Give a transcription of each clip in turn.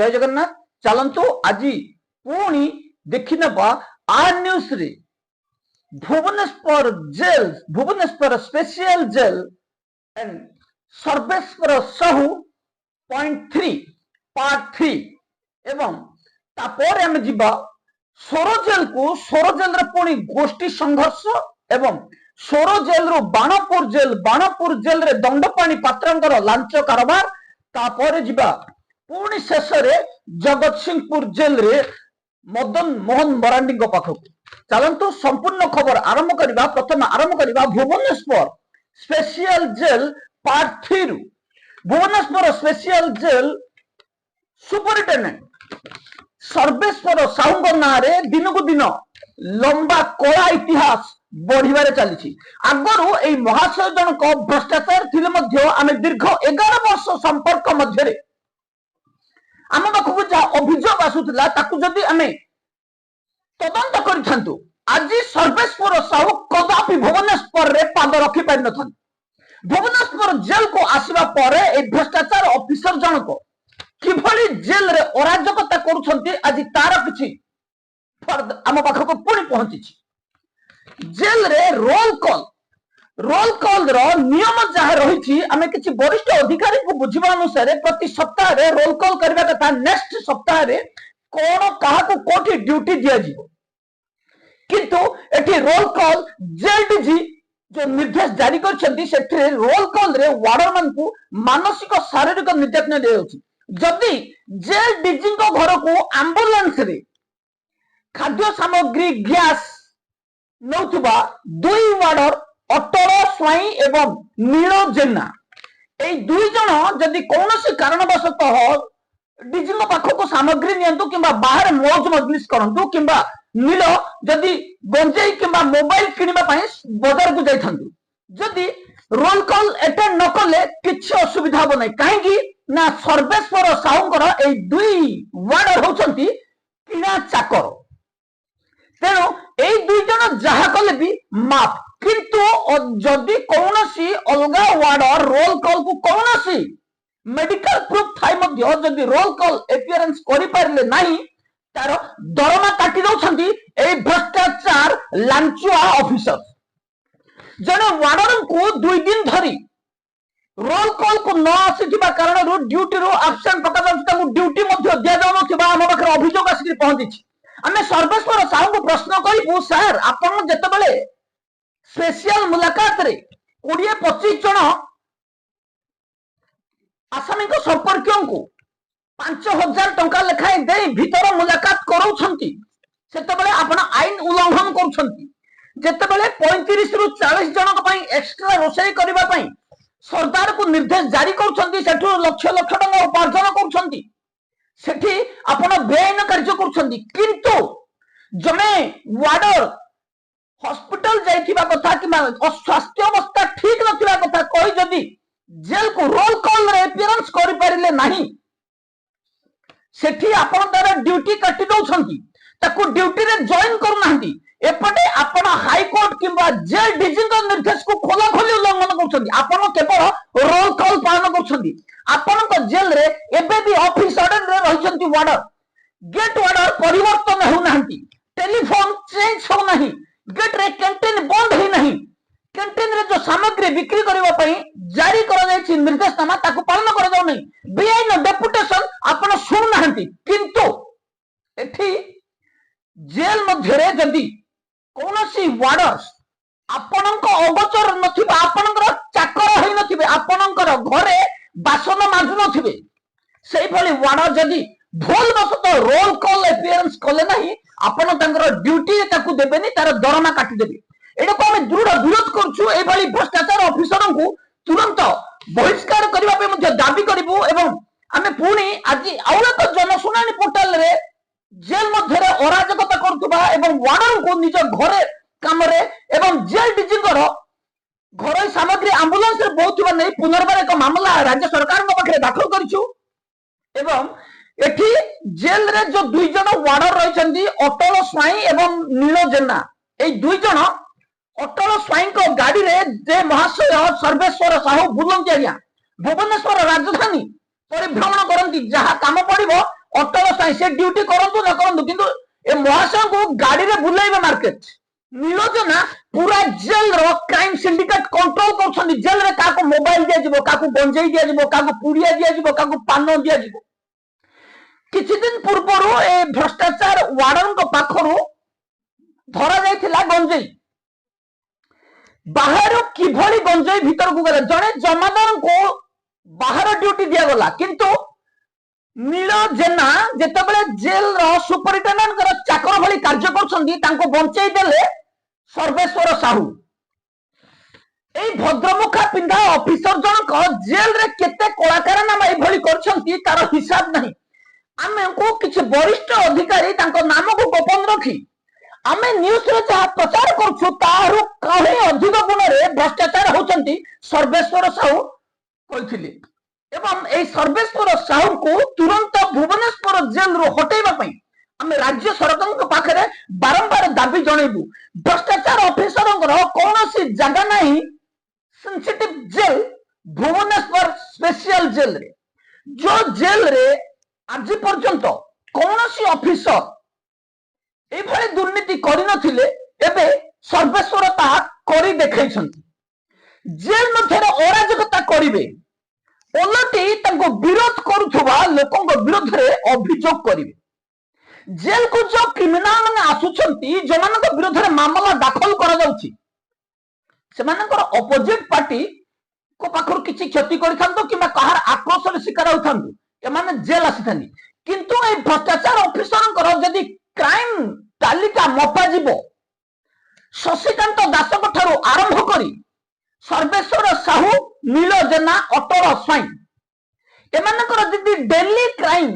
जय जगन्नाथ। चलतु आज पुणी देखी नवा आर न्यूज रे Bhubaneswar jail, Bhubaneswar special jail and Sarveswar Sahu .3 part 3 एवं तापर आम जीवा सोर जेल को, सोर जेल रे पुणी गोष्ठी संघर्ष एवं सोर जेल रु बाणपुर जेल, बाणपुर जेल रे दंडपाणी पात्रंकर लांच कारोबार, तापर जीवा पुणी शेष रे जगत सिंहपुर जेल रे मदन मोहन मरांडी पाखक। चलतु संपूर्ण खबर आरंभ करबा। प्रथम आरंभ करबा भुवनेश्वर स्पेशल जेल पार्ट 3 रु। Bhubaneswar special jail superintendent Sarveswar Sahu ना रे दिन को दिन लंबा कला इतिहास बढ़िबारे चली। आगरू ए महाशय जनक भ्रष्टाचार थिले मध्य आमे दीर्घ 11 वर्ष संपर्क मध्य आम पाखक जहाँ अभियोग आसूला ताकू जदि आमे तदंत करिथांतु आज सर्वेश्वर साहू कदापि भुवनेश्वर रे पाद रखी पारि नथन। भुवनेश्वर जेल को आसीबा परे ए भ्रष्टाचार ऑफिसर जनक किभली जेल रे अराजकता करूछंती आज तार किछि आम पाखक पुणी पहुंची। जेल रे रोल कॉल रो नियम जहाँ रही आमे किछि वरिष्ठ अधिकारी को बुझिबा अनुसार प्रति सप्ताह रे रोल कॉल करबा कथा। नेक्स्ट सप्ताह रे कोन काहा को कोठी ड्यूटी दिया जीवो, किंतु एठी रोल कॉल जेल डीजी जो निर्देश जारी करछंती सेठी रोल कॉल रे वार्डर मान को मानसिक शारीरिक निर्यातना दिया होछि। जदि जेल डीजी को घर को एम्बुलेंस रे खाद्य सामग्री गैस नौथुबा दुई वार्डर अटल स्वाई एवं नील जेना ए दुई जन जदि कौनसी कारणवशतः डीजी पाखक सामग्री नियंतु किंबा बाहर मौज मजलिस करंतु किंबा नील जदि गंजेई किंबा मोबाइल किनिबा पई बाजार को जाइथांतु, जदि रोल कॉल अटेंड न कले किछि असुविधा हो नै। काहेकि ना सर्वेश्वर साहूंकर ए दुई वार्डर होचंती किना चाकर, तेणु ए दुई जन जहा कले भी माफ। किंतु जदि कौनसी अलगा वार्डर रोल कॉल को कौनसी मेडिकल प्रूफ थाई मध्य जदि रोल कॉल एपियरेंस करि पारले नाही तार दरमा काटी दउछंती ए भ्रष्टाचार लांचुआ ऑफिसर। जने वार्डर को 2 दिन धरी रोल कॉल को न आसीथिबा कारण रो ड्यूटी रो एब्सेंट पका जाउछता को ड्यूटी मध्य दिया जाउनो थिबा हम बखर अभियोग आसी पहुंची। आमे सर्वेश्वर साहू को प्रश्न करिबु, सर आपण जेतेबेले स्पेशल मुलाकात रे 20-25 जन आसामी को संपर्कियों को 5000 टंका लेखाए दे भीतर मुलाकात करूछंती, सेतेबेले आपण आईन उल्लंघन करूछंती। जेतेबेले 35 रु 40 जन को पई एक्स्ट्रा रोसई करबा पई सरकार को निर्देश जारी करूछंती, सेठु लक्ष लक्ष टंका उपार्जन करूछंती, सेठी आपण बेआईन कार्य करूछंती। किंतु जने वार्डर हॉस्पिटल जाइथिबा कथा कि स्वास्थ्य अवस्था ठीक नथिबा कथा कोई जदि जेल को रोल कॉल रे अपीयरेंस करि पारिले नाही, सेठी आपण तार ड्यूटी काटी दउछंती, ताकू ड्यूटी रे जॉइन करू नाहंती। एपटे आपण हाई कोर्ट किंबा जेल डीजी को निर्देश को खोला खोली उल्लंघन करूछंती। आपण केवल रोल कॉल पालन करूछंती। आपण को जेल रे एबे भी ऑफिस ऑर्डर रे रहिछंती वार्डर, गेट वार्डर परिवर्तन हो नाहंती, टेलीफोन चेंज हो नाही, गेट रे कैंटीन बंद ही नहीं, कैंटीन रे जो सामग्री बिक्री करबा पई जारी करा जायछि निर्देशनामा ताकू पालन करा जाउ नहीं, बेआईन डेपुटेशन आपण सुन नाहंती। किंतु एठी जेल मध्य रे जदी कोनोसी वार्डर्स आपणक अगोचर नथिबा, आपणकर चाकर होई नथिबे, आपणकर घरे बासन माजु नथिबे, सेही भली वार्डर जदी भूल बसत रोल कॉल अपीयरेंस कले नाही, आपण तांकर ड्यूटी ताकू देबेनी, तार दरमा काटी देबे। एडा को हम दृढ़ विरोध करछु। ए भली भ्रष्टाचार ऑफिसर को तुरंत बहिष्कार करबा पे मध्ये दाबी करबो। एवं आमे पुणी आज आउ एक जनसुनानी पोर्टल रे जेल मध्य रे अराजकता करथुबा एवं वार्डर को निज घरे काम रे एवं जेल डीजी घर सामग्री एम्बुलेंस रे बहुतबा नै पुनर्बार एक मामला राज्य सरकार पाखे दाखल करिछु। एवं एठी जेल रे जो 2 जन वार्डर रहिसंती अटल स्वाई एवं नील जेना, ए 2 जन अटल स्वाई को गाड़ी रे जे महाशय सर्वेश्वर साहू बुलंती आज्ञा भुवनेश्वर राजधानी परिभ्रमण करती, जहाँ काम पड़ो ଅଟଳ ସାଇଁ ସେ ଡ୍ୟୁଟି କରନ୍ତୁ ନା କରନ୍ତୁ, କିନ୍ତୁ ଏ ମହାଶୟଙ୍କୁ ଗାଡିରେ ବୁଲେଇବେ ମାର୍କେଟ। ନୀଳଜେନା ପୁରା ଜେଲ କ୍ରାଇମ ସିଣ୍ଡିକେଟ କଣ୍ଟ୍ରୋଲ କରୁଛନ୍ତି। ଜେଲରେ କାହାକୁ ମୋବାଇଲ ଦିଆଯିବ, କାହାକୁ ଗଞ୍ଜେଇ ଦିଆଯିବ, କାହାକୁ ପୁଡ଼ିଆ ଦିଆଯିବ, କାହାକୁ ପାନ ଦିଆଯିବ। କିଛି ଦିନ ପୂର୍ବରୁ ଏ ଭ୍ରଷ୍ଟାଚାର ୱାର୍ଡନଙ୍କ ପାଖରୁ ଧରା ଯାଇଥିଲା ଗଞ୍ଜେଇ। ବାହାରୁ କିଭଳି ଗଞ୍ଜେଇ ଭିତରକୁ ଗଲେ, ଜଣେ ଜମାଦାରଙ୍କୁ ବାହାର ଡ୍ୟୁଟି ଦିଆଗଲା, କିନ୍ତୁ ନୀଳ ଜେନା ଯେତେବେଳେ ଜେଲର ସୁପରିଟେଣ୍ଡେଣ୍ଟଙ୍କର ଚାକର ଭଳି କାର୍ଯ୍ୟ କରୁଛନ୍ତି, ତାଙ୍କୁ ବଞ୍ଚେଇ ଦେଲେ ସର୍ବେଶ୍ୱର ସାହୁ। এই ভদ্রমুখা পিন্ধা অফিসর জনক জেলরে কেতে কଳାକାରନାମା ଏଭଳି କରିଛନ୍ତି ତାର ହିସାବ ନାହିଁ। ଆମକୁ କିଛି ବରିଷ୍ଠ ଅଧିକାରୀ ତାଙ୍କ ନାମକୁ ଗୋପନ ରଖି ଆମେ ନ୍ୟୁଜରେ ଯାହା ପ୍ରଚାର କରୁଛୁ ତାହାରୁ କहीं ଅଧିକ ଗୁଣରେ ଭ୍ରଷ୍ଟାଚାର ହେଉଛନ୍ତି ସର୍ବେଶ୍ୱର ସାହୁ କହିଥିଲେ। ଏବଂ এই ସର୍ବେଶ୍ୱର ସାହୁଙ୍କୁ ତୁରନ୍ତ ଭୁବନେଶ୍ୱର ଜେଲରୁ ହଟେଇବା ପାଇଁ ଆମେ ରାଜ୍ୟ ସରକାରଙ୍କ ପାଖରେ ବାରମ୍ବାର ଦାବି ଜଣେଇବୁ। ଭ୍ରଷ୍ଟାଚାର ଅଫିସରଙ୍କର କୌଣସି ଜାଗା ନାହିଁ sensitive jail Bhubaneswar special jail रे, जो जेल रे आज पर्यंत कौन सी ऑफिसर एभली दुर्नीति करि नथिले, एबे सर्वेश्वर ता करि देखैछंती। जेल मध्यरे अराजकता करिवे, ओलटी तांको विरोध करुथबा लोकंक विरोध रे अभियोग करिवे। जेल को जो क्रिमिनल माने आसुछंती, जमानक विरोध रे मामला दाखल करा जाउची, सेमानकर अपोजिट पार्टी को पाखर किछि क्षति करिथांतो किबा कहार आक्रोश शिकार होथांतो, एमाने जेल आसिथानी। किंतु ए भ्रष्टाचार ऑफिसरंकर जदि क्राइम तालिका मपा जीवो, शशिकांत दासक ठारू आरंभ करी सर्वेश्वर साहू, नील जेना, अटल स्वाई एमानकर जदि डेली क्राइम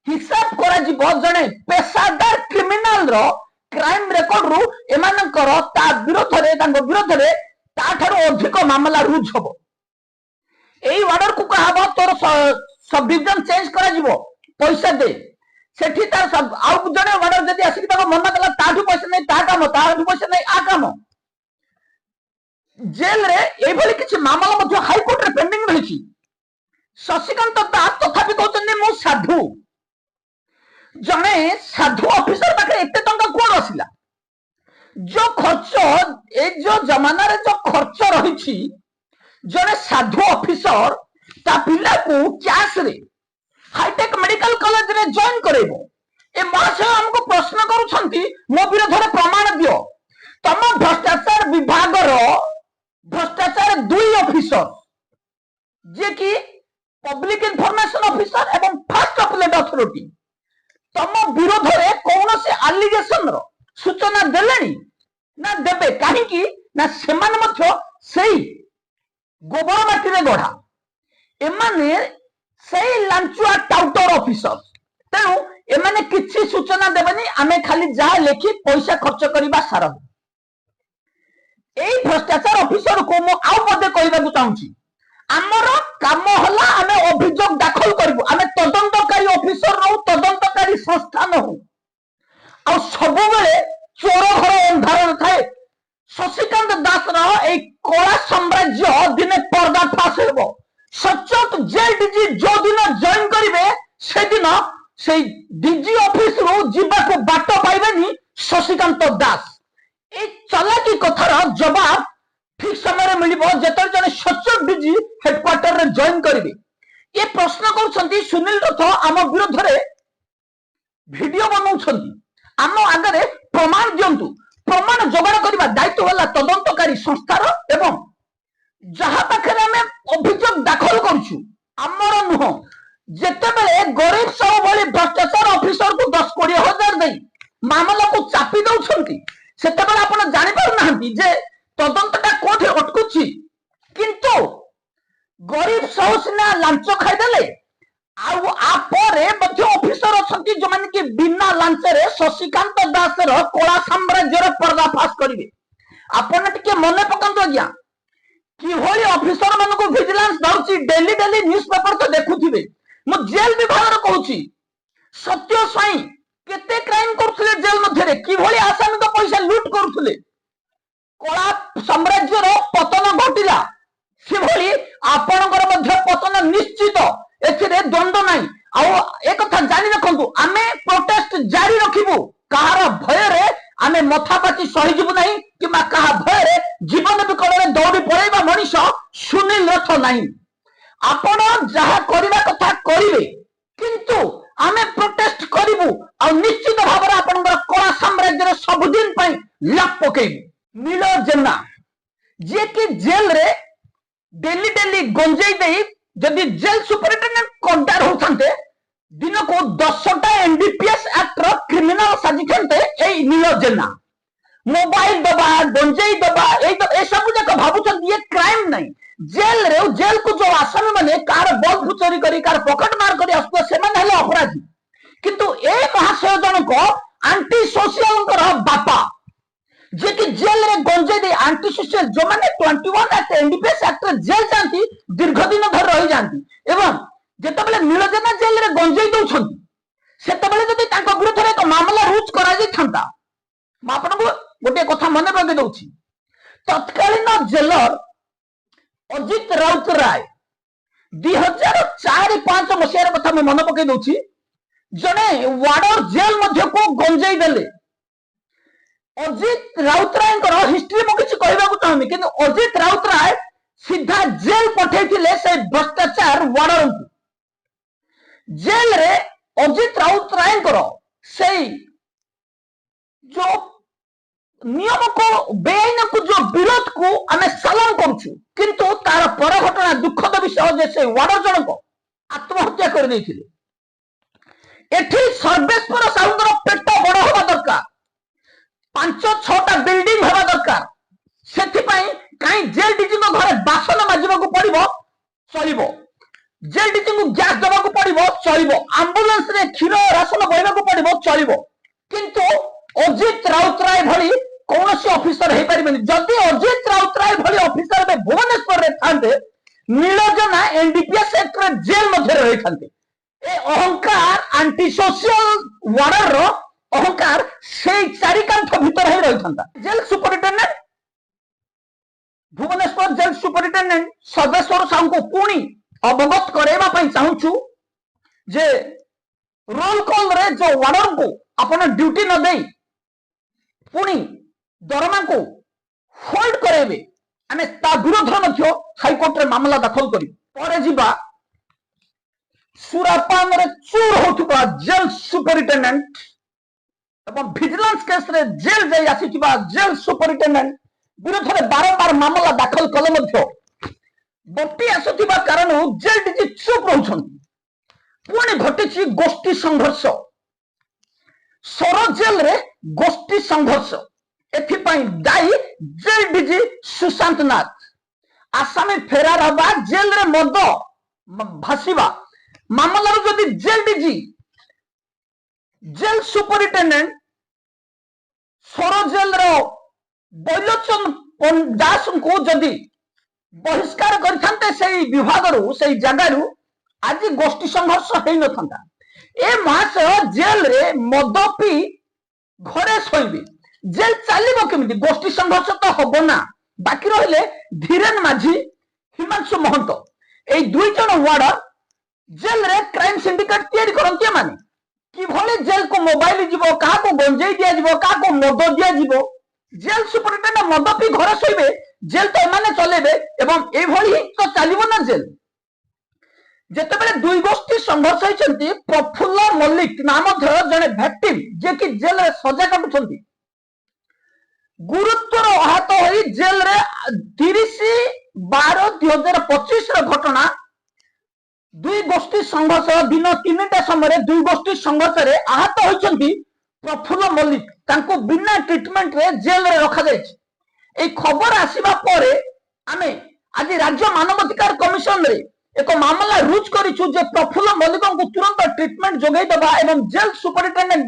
हिसाब करा जीवो, जणे पेशादार क्रिमिनल रो क्राइम रिकॉर्ड रु एमानकर ता विरोध रे तांको विरोध रे ताठारो अधिक मामला रुज हबो। एई ऑर्डर को कहबो तोर सब डिवीजन चेंज करा जीवो, पैसा दे। सेठी तार सब आउ जणे ऑर्डर जदी आसी ताको मना कला, ताठू पैसा नै ता काम, ताठू पैसा नै आ काम। जेल रे एई भली किछि मामला मध्ये हाई कोर्ट रे पेंडिंग रहिछि। शशिकांत दास तथापि कहउछन मु साधु। जणे साधु ऑफिसर पाखे एते टंका कोन आसिला? जो खर्च ए जो जमाना रे जो खर्च रही, जने साधु ऑफिसर ता पिला को कैश रे हाईटेक मेडिकल कॉलेज रे जॉइन करेबो। ए महाशय हमको प्रश्न करूछंती, मो विरोध रे प्रमाण दियो। तम भ्रष्टाचार विभाग रो भ्रष्टाचार दुई ऑफिसर जे कि पब्लिक इन्फॉर्मेशन ऑफिसर एवं फर्स्ट अपीलेट अथॉरिटी तम विरोध रे कौन से एलिगेशन रो सूचना देलेनी ना देबे, कहीं ना सेमान मध्य सेई गोबर माटी रे गढ़ा, एमाने सेई लांचुआ टाउटर ऑफिसर। तेणु एमाने किछि सूचना देबेनी, आमे खाली जा लेखी पैसा खर्च करबा सारा। एई भ्रष्टाचार ऑफिसर को मो आउ पदे कहबा को चाहूची, आमर काम हला आमे अभियोग दाखल करबो। आमे तदंतकारी ऑफिसर रहू, तदंतकारी संस्था নহू। आ सब बेले चोर घर अंधार थाए। शशिकांत दास कला साम्राज्य दिने पर्दाफाश हेबो। सचोट जेल डीजी जो दिन जॉइन करिवे से दिन से डीजी ऑफिस रु जीवाको बाट पाइबेनी शशिकांत दास। ए चलाकी कथार जवाब ठीक समय मिलिबो जेतर जने सचोट डीजी हेडक्वार्टर रे जॉइन करिवे। ये प्रश्न करूछंती सुनील रथ आम विरोध रे वीडियो बनाउछंती, आम आगरे प्रमाण दियंतु। प्रमाण जोगाड़ करबा दायित्व होला तदंतकारी संस्थार एवं जहा पाखरे आमे अभियोग दाखल करछु आमर नुह। जेतेबेले गरीब सब भली भ्रष्टाचार ऑफिसर को 10-20 हजार दे मामला को चापी दउछंती, सेतेबेले आपण जानि पार नाहंती जे तदंतटा कोठे अटकुछि। किंतु गरीब सब सिना लांच खाइदेले आउ आपरे मध्य ऑफिसर अछंती जो माने कि बिना लांच रे शशिकांत दास रो कला साम्राज्य रे पर्दाफाश करिवे। आपण टिके मने पकंतो गया कि होली ऑफिसर मन को विजिलेंस धरछि, डेली डेली न्यूज़पेपर तो देखुथिबे। मु जेल विभाग रो कहूछि, सत्य स्वाई केते क्राइम करथुले जेल मध्ये रे, कि होली आसामी तो पैसा लूट करथुले। कला साम्राज्य रो पतन घटिला, से भली आपणकर मध्य पतन निश्चित। एथिरे द्वंद्व नाही। आ एक कथा जानि रखंतु, जारी रखिबु कहार भय आमे मथापाची सहीजिबु नहीं किंबा कहा भय जीवन विकल में दौड़ी पड़ेबा मनीष सुनील रथ नहीं आपण जहा करबा कथा करिवे किंतु आमे प्रोटेस्ट करिबु आ निश्चित भाव में आपनकर कला साम्राज्य सबुदिन पई लाप पकेइबु। नील जेना जे कि जेल रे डेली डेली गंजेई देई जदि जेल सुपरिटेंडेंट कंडार होथांते दिन को 10टा एनडीपीएस एक्ट रो क्रिमिनल साजिथांते ए नील जेना मोबाइल दबा गंजेई दबा ए सब जक भाबुछन ये क्राइम नहीं जेल रे जेल को जो आसामी माने कार बल्ब चोरी करी कार पॉकेट मार करी आसतो से माने हले अपराधी किंतु ए महाशय जनक आंटी सोशल बापा जे कि जेल रे गंजेई दे आंटी सोशल जो माने 21 एक्ट एनडीपीएस एक्ट जेल जानती दीर्घ दिन धर रही जानती एवं जेतेबेले नीलजेना जेल रे गंजेई दउछंती सेतेबेले जदि तांको विरुद्ध रे एक मामला रुज करा जाई थांता म आपनको गोटे कथा मने पके दउछि तत्कालीन जेलर अजित राउतराय 2004-5 मसीहार कथा मैं मन पके दउछि जने वार्डर जेल मध्य को गंजेई देले अजित राउतराय हिस्ट्री मु किछि कहबा को चाहमी किंतु अजित राउतराय सीधा जेल पठेइथिले से भ्रष्टाचार वार्डर को जेल रे अजित राउतराय से जो नियम को बेआईन को जो विरोध को आम सालाम करूछु किंतु तार पर घटना दुखद विषय जे से वार्डर जनक आत्महत्या कर देथिले एठी सर्वेश्वर साहुंकर पेट बड़ होबा दरकार 5-6टा बिल्डिंग होबा दरकार सेथि पई काई जेल डीजी को घरे बासन माजिबा को पड़िबो चलिबो जेल डीजी को गैस दबा को पड़िबो चलिबो एम्बुलेंस रे क्षीर राशन बहिबा को पड़िबो चलिबो किंतु अजित राउतराय भली कौन सी ऑफिसर है पारिबेनी जदि अजित राउतराय भली ऑफिसर में भुवनेश्वर रे थांते नीलजना एनडीपीएस एक्ट रे जेल मध्य रही थांते ए अहंकार एंटी सोशल वार्डर रो अहंकार से चारिकांथ भीतर ही रही थांता jail superintendent Bhubaneswar jail superintendent Sarveswar Sahu को पुणी अवगत करेबा पई चाहूछु जे रोल कॉल रे जो वार्डर को अपन ड्यूटी न देई पुणी दरमा को होल्ड करेबे आमे ता विरोध मध्य हाईकोर्ट रे मामला दाखल करी परे जिबा सुरापान रे चोर होथुबा जेल सुपरिटेंडेंट एवं विजिलेंस केस रे जेल जाई आसीथिबा जेल सुपरिटेंडेंट विरोध रे बारंबार मामला दाखल कले मध्य बटी आसुथिबा कारण जेल डीजी चुप रहउछंती पुणी घटिछि गोष्ठी संघर्ष सर जेल रे गोष्ठी संघर्ष एथिपाई दायी जेल डीजी सुशांत नाथ आसामी फेरार हवा जेल रे मद भासीबा मामला जदि jail DG jail superintendent sir jail रो बैलोचन दास को जदि बहिष्कार करथांते सेई विभाग रो सेई जगह रो आज गोष्ठी संघर्ष हेई नथांता ए महाशय जेल रे मद पी घरे सोइबे जेल चलिबो केमिति गोष्ठी संघर्ष तो हबो ना बाकी रहिले धीरेन माझी हिमांशु महंत ए दुई जन वार्डर जेल रे क्राइम सिंडिकेट तैयारी करंती माने कि भले जेल को मोबाइल जीवो का को गंजेई दिया जीवो का को मद दिया जीवो जेल सुपरिटेंडेंट मद पी घरे सोइबे जेल तो एमाने चलेबे एवं ए भली तो चलिबो ना जेल जेतेबेले दुई गोष्ठी संघर्ष होइछंती प्रफुल्ल मल्लिक नाम जने विक्टिम जे कि जेल रे सजा काटुछंती गुरुत्वर आहत होई जेल रे 30/12/2025 र घटना दुई गोष्ठी संघर्ष दिन 3टा समय दुई गोष्ठी संघर्ष रे आहत होइछंती प्रफुल्ल मल्लिक तांको बिना ट्रीटमेंट रे जेल रे रखा जायछि ए खबर आसीबा परे आमे आज राज्य मानवाधिकार कमिशन रे एक मामला रुज करिछु जे प्रफुल्ल मल्लिक को तुरंत ट्रीटमेंट जोगै दबा एवं जेल सुपरिटेंडेंट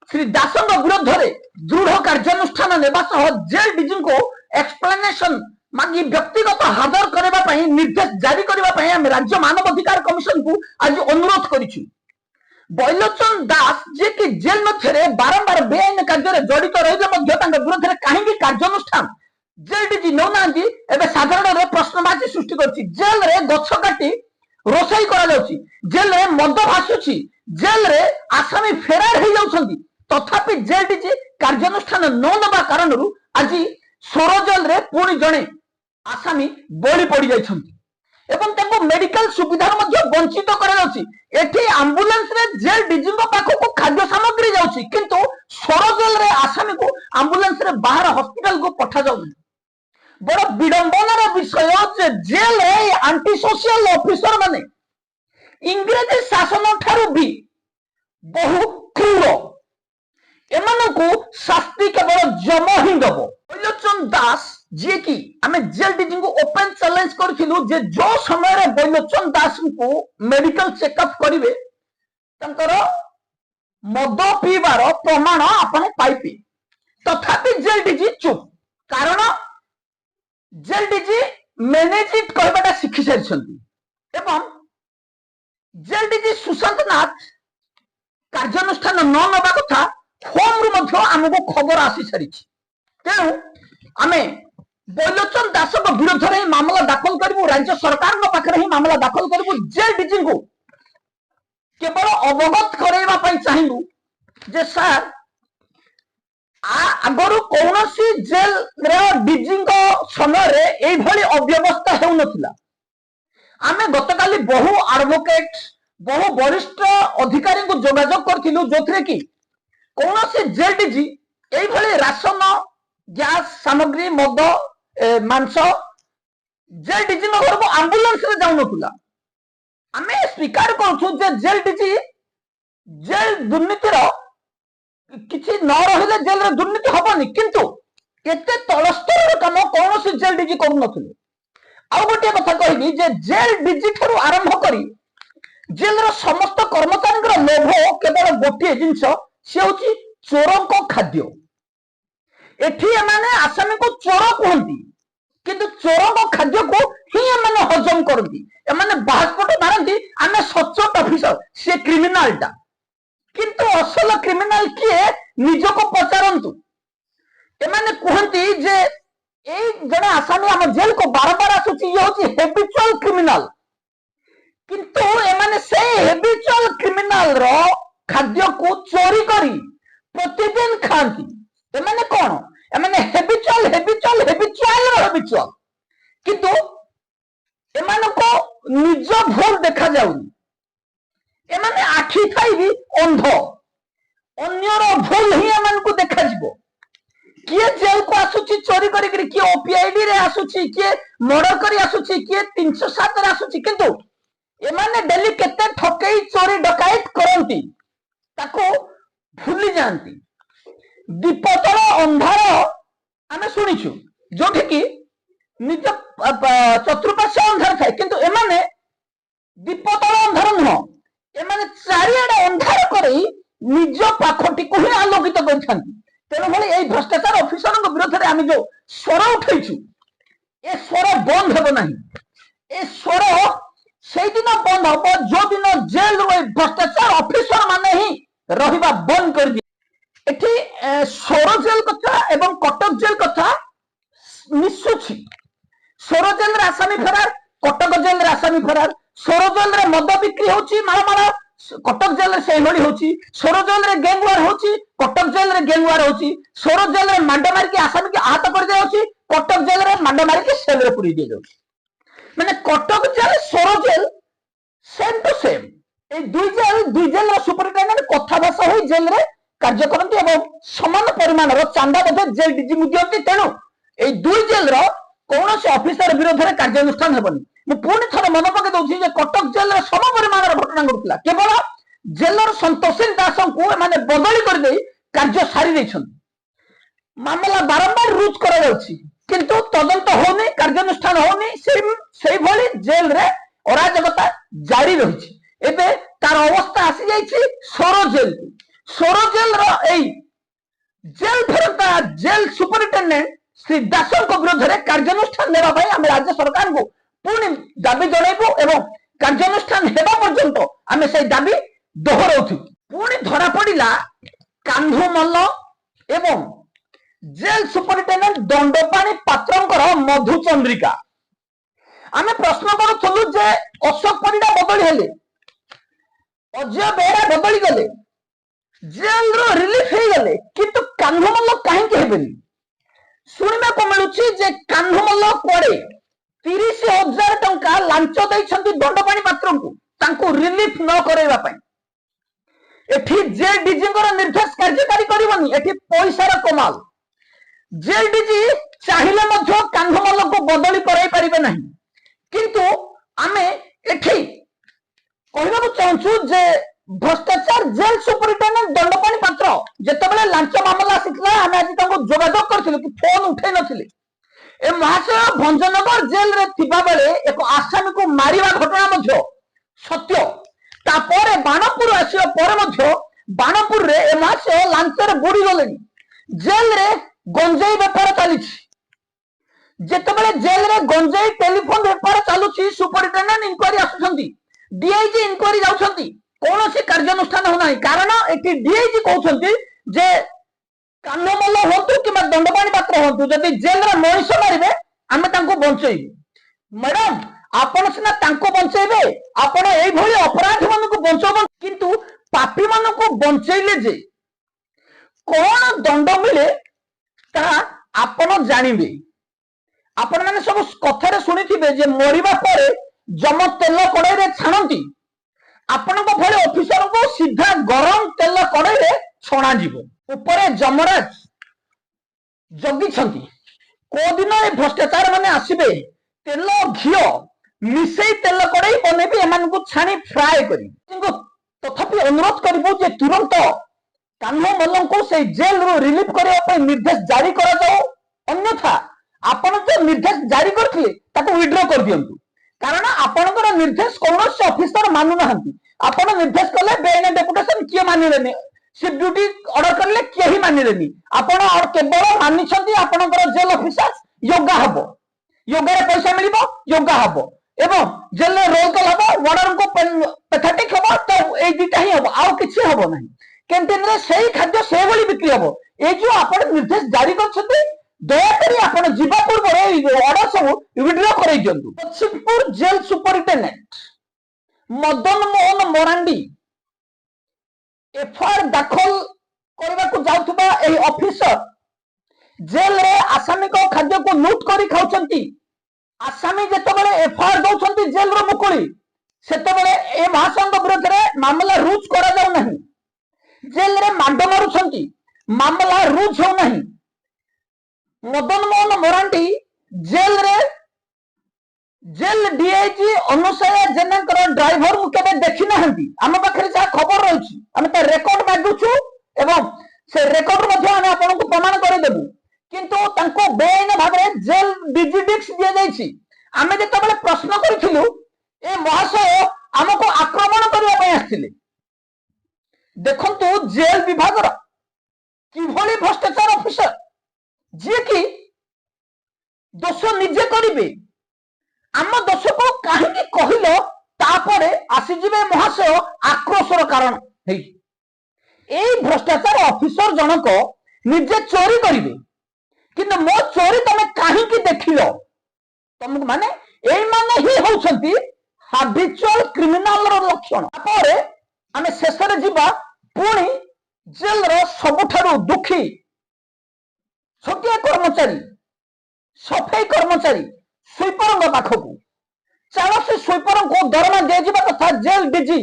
श्री दासंग विरुद्ध रे दृढ़ कार्यानुष्ठान नेबा सह जेल डीजी को एक्सप्लेनेशन मागी व्यक्तिगत हाजर करबा पई निर्देश जारी करबा पई हम राज्य मानवाधिकार कमिशन को आज अनुरोध करिछु बैलोचन दास जे कि जेल मध्यरे बारंबार बेआईन कार्य रे जड़ित रहिले मध्य तांग विरुद्ध रे काहेकि कार्यानुष्ठान जेल डीजी नौनांती एबे साधारण रे प्रश्नवाची सृष्टि करछि जेल रे गछ काटी रोसई करा जाउछि जेल रे मद भासुछि जेल रे आसामी फेरार हो जाउछंती तथापि जेल डीजी कार्यानुष्ठान न नबा कारण आज सोर जेल रे पुणी जणे आसामी बळी पड़ी जाइछंती एवं ताको मेडिकल सुविधा मध्य वंचित कराଯାଉଛି एठी एम्बुलेंस रे जेल डीजी पाखक खाद्य सामग्री जाउछि किंतु सोर जेल रे आसामी को एम्बुलेंस रे बाहर हॉस्पिटल को पठा जाउछि बड़ विडंबनार विषय जे जेल रे एंटी सोशल ऑफिसर माने इंग्रेजी शासन ठारू भी बहु क्रूर एमानकु शास्ति केवल जम ही दब बैलोचन दास जी की आमे जेल डीजी को ओपन चैलेंज करथिलु जे जो समय रे बैलोचन दास को मेडिकल चेकअप करिवे तंकर मद पीबार प्रमाण आपण पाइपे तथापि जेल डीजी चुप कारण जेल डीजी मैनेज इट कहबाटा शिखि सारिछंती एवं जेल डीजी सुशांत नाथ कार्यानुष्ठान न नबा कथा होम रु मध्य हमको खबर आसी सारिछि तेणु आमे बैलोचन दास विरोध में मामला दाखल करूँ राज्य सरकार पाखे ही मामला दाखल करूँ जेल डीजी को केवल अवगत करवा चाहू जे सार आगर कौन जेल डीजी समय ये अव्यवस्था हो नथिला आमे गतकाली बहु एडवोकेट बहु वरिष्ठ अधिकारी को जोगाजोग करथिलु जोथरे कि कौन जेल डीजी ये राशन गैस सामग्री मद मांस जेल डीजी घर को आंबुलांस रे जाऊ नथिला आमे स्वीकार करछु जे जेल डीजी जेल दुर्नीतिर किछि न रहिले जेल रे दुर्नीति हबनी किंतु एते तलस्तर काम कौन जेल डीजी करू नथिले आ गोटे कथा कहबी जे जेल डीजी ठारू आरंभ करी जेल रो समस्त कर्मचारी लोभ केवल गोटे जिनस से होची चोरक खाद्य एठी एमाने आसामी को चोर कहती किंतु चोरक खाद्य को ही एमाने हजम करती एमाने बाहपट मारती आमे सचोट ऑफिसर से क्रिमिनाल टा किंतु असल क्रिमिनाल किए निजको पचारंतु एमाने कहती जे ए जने आसामी आम जेल को बार बार आसुची ये होची हैबिचुअल क्रिमिनल किंतु एमाने से हैबिचुअल क्रिमिनल रो खाद्य को चोरी करी प्रतिदिन खाती एमाने कौन एमाने हैबिचुअल किंतु एमाने को निज भूल देखा जाउनी एमाने आखि थाई भी अंध अन्यर भूल ही एमान को देखा जिवो किए जेल को आसुची चोरी करी किए ओपीआईडी रे आसुची किए मर्डर करी आसुची किए 307 रे आसुची किंतु एमाने डेली केते ठकेई चोरी डकायत करंती ताको भूली जानती दीपतल अंधार आमे सुनिछु जोठी कि निज चतुर्पार्श्व अंधार थाए किंतु एमाने दीपतल अंधार नुह एमाने चारिआडे अंधार करी निज पाखटी को ही आलोकित करथांती तेणु भली ए भ्रष्टाचार ऑफिसर विरोध में आम जो स्वर उठेचु ए स्वर बंद हेब नहीं ए स्वर से दिन बंद हम जो दिन जेल भ्रष्टाचार ऑफिसर माने ही रहिबा बंद कर दिए एठी सोर जेल कथा एवं कटक जेल कथा मिसुछि सोर जेल रे आसामी फरार कटक जेल रे आसामी फरार सोर जेल रे मद बिक्री होची माल कटक जेल रे से भली होची सोर जेल रे गैंगवार होची कटक जेल रे गैंगवार होची सोर जेल रे मांड मार के आसामी के आहत कर दिया होची कटक जेल रे मांड मार के सेल रे पुरी दिया जाउची माने कटक जेल सोर जेल सेम टू सेम ए दुई जेल रो सुपरिटेंडेंट कथा भाषा होई जेल रे कार्य करंती एवं समान परिमाण रो चांदा बदे जेल डीजी मु दियंती तेनु ए दुई जेल रो कौन ऑफिसर विरोध में कार्यानुष्ठान हेबनी मु पुणी थोड़े मन पके दउछि जे कटक जेल रे सम परिमाण रो घटना घटुला केवल जेलर संतोषी दास को माने बदली कर दे कार्य सारी दैछन मामला बारंबार रुज करा जाउछि किंतु तदंत होनी कार्यानुष्ठान होनी सेही भली जेल रे अराजकता जारी रहिछि एबे तार अवस्था आसी जाइछि सोरो जेल रो एई jail फेरता jail superintendent Shri Das विरोध में कार्यानुष्ठान नेबा भाई आम राज्य सरकार को पुणी दाबी जणाइबु एवं कार्यानुष्ठान हेबा पर्यंत आमे से दाबी दोहराउथु पुणी धरा पड़िला कांधु मल्ल एवं जेल सुपरिटेंडेंट दंडपाणी पात्रंकर मधुचंद्रिका आमे प्रश्न करूथलु जे अशोक परिडा बदली हेले ଅଜୟ ବେହେରା ବଦଳି ଗଲେ, ଜେଲରୁ ରିଲିଫ ହେଇଗଲେ, କିନ୍ତୁ କାହ୍ନୁମଲ୍ଲ କାହିଁକି ହେବେନି? ଶୁଣିବାକୁ ମିଳୁଛି ଯେ କାହ୍ନୁମଲ୍ଲ କୁଆଡେ 30,000 ଟଙ୍କା ଲାଞ୍ଚ ଦେଇଛନ୍ତି ଦଣ୍ଡପାଣି ପାତ୍ରଙ୍କୁ ତାଙ୍କୁ ରିଲିଫ ନ କରାଇବା ପାଇଁ। ଏଠି ଜେଲ୍ ଡିଜିଙ୍କର ନିର୍ଦ୍ଦେଶ କାର୍ଯ୍ୟକାରୀ କରିବନି, ଏଠି ପଇସାର କମାଲ। ଜେଲ୍ ଡିଜି ଚାହିଁଲେ ମଧ୍ୟ କାହ୍ନୁମଲ୍ଲକୁ ବଦଳି କରାଇ ପାରିବେ ନାହିଁ। କିନ୍ତୁ ଆମେ ଏଠି କହିବାକୁ ଚାହୁଁଛୁ ଯେ ଭ୍ରଷ୍ଟାଚାର ଜେଲ୍ ସୁପରିଟେଣ୍ଡେଣ୍ଟ ଦଣ୍ଡପାଣି ପାତ୍ର ଯେତେବେଳେ ଲାଞ୍ଚ ମାମଲା ଆସିଥିଲା ଆମେ ଆଜି ତାଙ୍କୁ ଯୋଗାଯୋଗ କରିଥିଲୁ କି ଫୋନ ଉଠେଇ ନଥିଲେ। ଏ ମହାଶୟ ଭଞ୍ଜନଗର ଜେଲରେ ଥିବା ବେଳେ ଏକ ଆସାମୀକୁ ମାରିବା ଘଟଣା ମଧ୍ୟ ସତ୍ୟ। ତାପରେ ବାଣପୁର ଆସିବା ପରେ ମଧ୍ୟ ବାଣପୁରରେ ଏ ମହାଶୟ ଲାଞ୍ଚରେ ବୁଡି ଗଲେଣି। ଜେଲରେ ଗଞ୍ଜେଇ ବେପାର ଚାଲିଛି। ଯେତେବେଳେ ଜେଲରେ ଗଞ୍ଜେଇ ଟେଲିଫୋନ ବେପାର ଚାଲୁଛି ସୁପରିଟେଣ୍ଡେଣ୍ଟ ଇନକ୍ୱାରି ଆସୁଛନ୍ତି, ডিআইজি ইনকোয়ারি যাচ্ছেন, কৌশি কার্যানুষ্ঠান হোনা। কারণ এটি ডিআইজি কৌଛନ୍ତି যে কাহ্নুমল্ল হন্তু কিংবা দণ্ডপাণি পাত্র হন্তু যদি জেলরে মଣିଷ মারিবে আমি তাଙ୍କୁ বঞ্চাইবু। ম্যাডাম আপন সিনা তাଙ୍କୁ বঞ্চাইবে, আপন এইভাবে অপরাধী মানুষ বঞ্চাইবেন, কিন্তু পাপী মানুষ বঞ্চাইলে যে কোন দণ্ড মিলে তা আপন জানিবে। আপন মানে সব কথারে শুনিথিবে যে মরিবা পরে जम तेल कड़ाई छाणती, आपण भले ऑफिसर को सीधा गरम तेल कड़ाई छणा उपरे जमराज जगी को दिन ये भ्रष्टाचार माने आसबे तेल घी मिसई तेल कड़ाई बनैबे एमान को छाणी फ्राए करी। तथापि अनुरोध करिबु जे तुरंत काह्नुमल्ल को से जेल रो रिलीफ करबा पय निर्देश जारी करा जाओ, अन्यथा आपण जो निर्देश जारी करथिले ताको विड्रॉ कर दियंतु। कारण आपणकर निर्देश कौन ऑफिसर मानु ना, आपण निर्देश कले बेआईन डेपुटेशन किए मानिलेनी, सिफ ड्यूटी ऑर्डर करले किए ही मानिलेनी, आपण और केवल मानिछंती आपणकर जेल ऑफिसर योगा हबो, योगा रे पैसा मिलिबो, योगा हबो एवं जेल रे रोल कल हबो, वार्डन को पैथेटिक हबो, तो ए दुटा ही हबो, आउ किछि हबो नहीं। कैंटीन रे सेही खाद्य से भली बिक्री हबो। ए जो आपण निर्देश जारी करछंती दयाकरी आपण जीवा पूर्व ऑर्डर सब विड्रॉ कराई दियंतु। Dakshinpur jail superintendent Madan Mohan Marandi FIR दाखल करबा को जाउथबा एही ऑफिसर जेल रे आसामी को खाद्य को लूट करी खाउछंती। आसामी जेतेबेले एफआईआर दउछंती जेल रो मुकुली, सेतेबेले ए महासंघ विरोध रे मामला रुज करा जाउ नहीं, जेल रे मांड मारुछंती, मामला रुज हो नहीं। मदन मोहन मरांडी जेल रे जेल डीआईजी अनुसया जेना ड्राइवर मु केबे देखि नाहंती, आम पाखरे जा खबर रहउछि, आमे त रेकॉर्ड मागुछु एवं से रेकॉर्ड मध्ये आमे आपनको प्रमाण करे देबु। किंतु तांको बेआईन भाबरे जेल डिजिडिक्स दिया जाइछि। आमे जेतेबेले प्रश्न करिथिलु ए महाशय हमको आक्रमण करिया पय आस्थिले। देखंतु जेल विभाग रा किभली भ्रष्टाचार ऑफिसर जी कि दोष निजे करिबे, आम दोष को कहीं कहल तापरे आसीजिबे महाशय आक्रोशर कारण है। भ्रष्टाचार ऑफिसर जनक निजे चोरी करिबे, किंतु मो चोरी तमे कहीं देखिल, तुमको माने एई माने ही होउछंती हाबिचुअल क्रिमिनल रो लक्षण। तापरे आमे शेषरे जिबा पुणी जेल रो सबुठारु दुखी छोटिया कर्मचारी सफाई कर्मचारी स्वीपर पाखक चाल से स्वीपर को दरमा दिया कथा जेल डीजी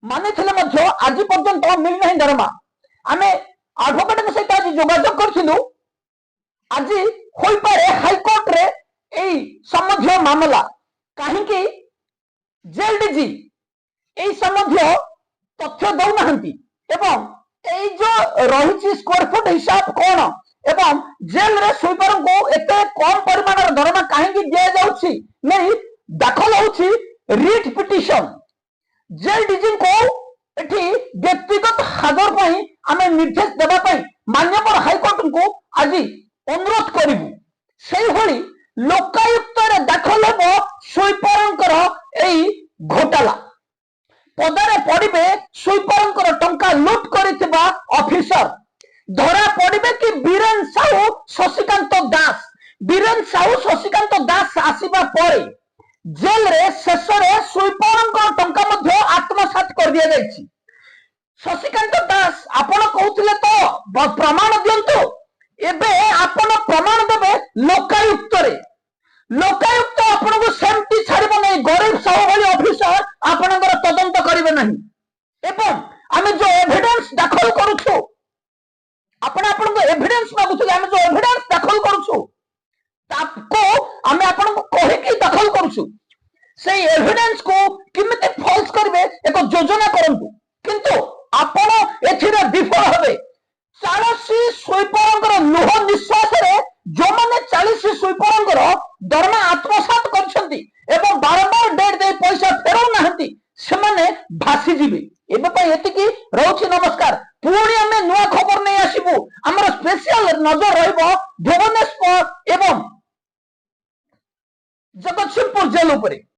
मानी आज पर्यंत मिल ना दरमा। आम एडवोकेट सहित आज जोगाजोग करूँ, आज हो पारे हाईकोर्ट रे यही संबंधी मामला कहीं जेल डीजी यही संबंधी तथ्य दौना एवं यही जो रही स्क्वायर फुट हिसाब कौन एवं जेल रे स्वीपर को एते कम परिमाण दरमा कहीं दिया जाउछि नहीं दाखल होछि रिट पिटिशन। जेल डीजी को एठी व्यक्तिगत हाजर पई आमे निर्देश देबा पई माननीय हाईकोर्ट को आज अनुरोध करिबु। सेही भली लोकायुक्त रे दाखल हेबो स्वीपरंकर एई घोटाला, पदारे पड़िबे स्वीपरंकर टंका लूट करितबा ऑफिसर धरा पड़े कि बीरेन साहू शशिकांत दास। बीरेन साहू शशिकांत दास आसीबा परे जेल रे शेष रे स्वीपर टंका आत्मसात कर दिया जाइछि। शशिकांत दास आपण कहउथिले तो प्रमाण दियंतु, एबे आपण प्रमाण देबे लोकायुक्त रे। लोकायुक्त आपनको सेमती छाड़िबो नै, गरीब साहू भली ऑफिसर आपनकर तदंत करिवे नहीं। एवं आमे जो एविडेंस दाखल करूछु, आपण आपनको एविडेंस मागुथले, आमे जो एविडेंस दाखल करूछु ताको आमे आपनको कहि कि दाखल करूछु, से एविडेंस को किमिते फॉल्स करबे एक योजना करंतु। किंतु आपण एथिरे विफल हेबे। 40 स्वीपरंकर लुह निश्वास रे जो माने 40 स्वीपरंकर दरमा आत्मसात करछंती एवं बारंबार डेट दे पैसा फेरौ नाहंती, से माने भासी जिबे। एबे पय एतिकी रहउछि। नमस्कार, पुणी आमे नुआ खबर नै आसीबु। हमर स्पेशल नजर रहइबो भुवनेश्वर एवं जगतसिंहपुर जेल उपरे।